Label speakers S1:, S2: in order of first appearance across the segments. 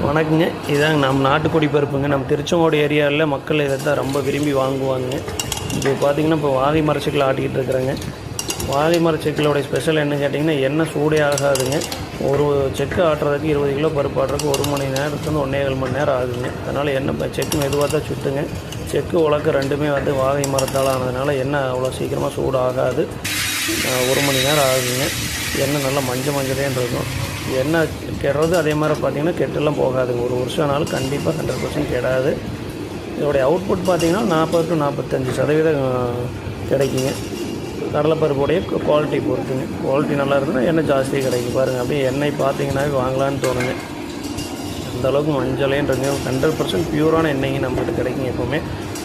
S1: வணக்கங்க. இதாங்க நம்ம நாட்டுக்கோழி பருப்புங்க. நம்ம திருச்செங்கோடு ஏரியாவில் மக்கள் இதை தான் ரொம்ப விரும்பி வாங்குவாங்க. இப்போ பார்த்திங்கன்னா இப்போ வாழை மரச்சிக்கல் ஆட்டிக்கிட்டு இருக்கிறேங்க. வாழை மரச்சிக்கலோடைய ஸ்பெஷல் என்ன கேட்டிங்கன்னா, எண்ணெய் சூடே ஆகாதுங்க. ஒரு செக்கு ஆட்டுறதுக்கு 20 கிலோ பருப்பு ஆட்டுறதுக்கு 1 மணி நேரத்துலேருந்து 1.25 மணி நேரம் ஆகுதுங்க. அதனால் எண்ணெய் செக்கு மெதுவாக தான் சுற்றுங்க. செக்கு உலக்க ரெண்டுமே வாழை மரத்தால் ஆனதுனால எண்ணெய் அவ்வளோ சீக்கிரமாக சூடு ஆகாது. 1 மணி நேரம் ஆகுதுங்க. எண்ணெய் நல்லா மஞ்சளேன்னு இருக்கும். எண்ணெய் கெடுறது அதே மாதிரி பார்த்திங்கன்னா கெட்டெல்லாம் போகாதுங்க. ஒரு வருஷம் ஆனாலும் கண்டிப்பாக 100% கெடாது. இதோடைய அவுட்புட் பார்த்திங்கன்னா 40 to 45% கிடைக்குங்க. கடலைப்பருப்புடைய குவாலிட்டி பொறுத்துங்க. குவாலிட்டி நல்லா இருக்குன்னா எண்ணெய் ஜாஸ்தியாக கிடைக்கும். பாருங்கள், அப்படியே எண்ணெய் பார்த்திங்கன்னாவே வாங்கலான்னு தோணுங்க. அந்தளவுக்கு மஞ்சளேன்றங்க 100% பியூரான எண்ணெய்ங்க நம்மகிட்ட கிடைக்குங்க. எப்போவுமே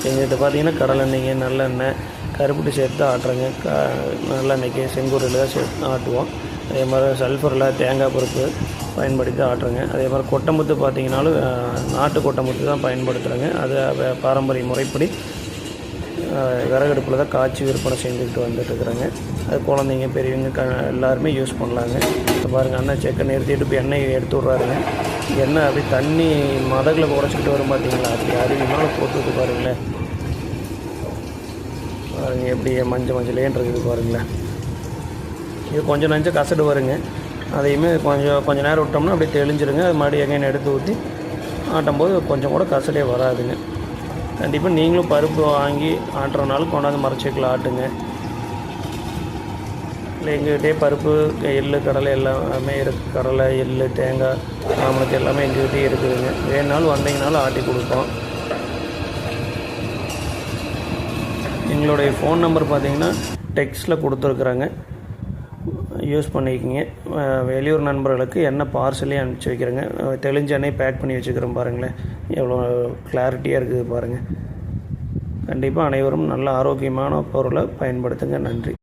S1: எங்கள்கிட்ட பார்த்திங்கன்னா கடலெண்ணெய்ங்க, நல்லெண்ணெய், கருப்பட்டி சேர்த்து ஆட்டுறங்க. நல்லெண்ணெய்க்கு செங்கூரில் தான் சேர்த்து ஆட்டுவோம். அதே மாதிரி சல்ஃபரில் தேங்காய் பருப்பு பயன்படுத்தி ஆட்டுறங்க. அதே மாதிரி கொட்டமுத்து பார்த்திங்கனாலும் நாட்டு கொட்டமுத்து தான் பயன்படுத்துகிறேங்க. அது பாரம்பரிய முறைப்படி விறகடுப்பில் தான் காய்ச்சி விற்பனை செஞ்சுக்கிட்டு வந்துட்டுருக்குறேங்க. அது குழந்தைங்க பெரியவங்க எல்லாருமே யூஸ் பண்ணலாங்க. இப்போ பாருங்கள், அண்ணன் செக்கை நிறுத்திட்டு இப்போ எண்ணெய் எடுத்து விட்றாருங்க. எண்ணெய் அப்படி தண்ணி மதகில் உடச்சிக்கிட்டு வரும் பார்த்திங்களா, அப்படி அருவினால போட்டுட்டு பாருங்களேன். பாருங்கள் எப்படி மஞ்சளேன்றது பாருங்களேன். இது கொஞ்சம் நஞ்சம் கசடு வருங்க. அதையுமே கொஞ்சம் நேரம் விட்டோம்னா அப்படியே தெளிஞ்சிருங்க. அது மறுபடியும் எங்கேயும் எடுத்து ஊற்றி ஆட்டும்போது கொஞ்சம் கூட கசடே வராதுங்க. கண்டிப்பாக நீங்களும் பருப்பு வாங்கி ஆட்டுறனாலும் கொண்டாந்து மரச்சிக்கல் ஆட்டுங்க. இல்லை எங்கள்கிட்டே பருப்பு, எள்ளு, கடலை எல்லாமே இருக்குது. கடலை, எள்ளு, தேங்காய், மாமனுக்கு எல்லாமே எங்கள்கிட்டே இருக்குதுங்க. வேணுனாலும் வந்தீங்கனாலும் ஆட்டி கொடுப்போம். எங்களுடைய ஃபோன் நம்பர் பார்த்திங்கன்னா டெக்ஸ்ட்டில் கொடுத்துருக்குறாங்க, யூஸ் பண்ணிக்கோங்க. வெளியூர் நண்பர்களுக்கு எண்ணெய் பார்சலே அனுப்பிச்சி வைக்கிறேங்க. தெளிஞ்ச எண்ணெய் பேக் பண்ணி வச்சுக்கிறோம். பாருங்களேன் எவ்வளோ கிளாரிட்டியாக இருக்குது பாருங்கள். கண்டிப்பாக அனைவரும் நல்ல ஆரோக்கியமான பொருளை பயன்படுத்துங்க. நன்றி.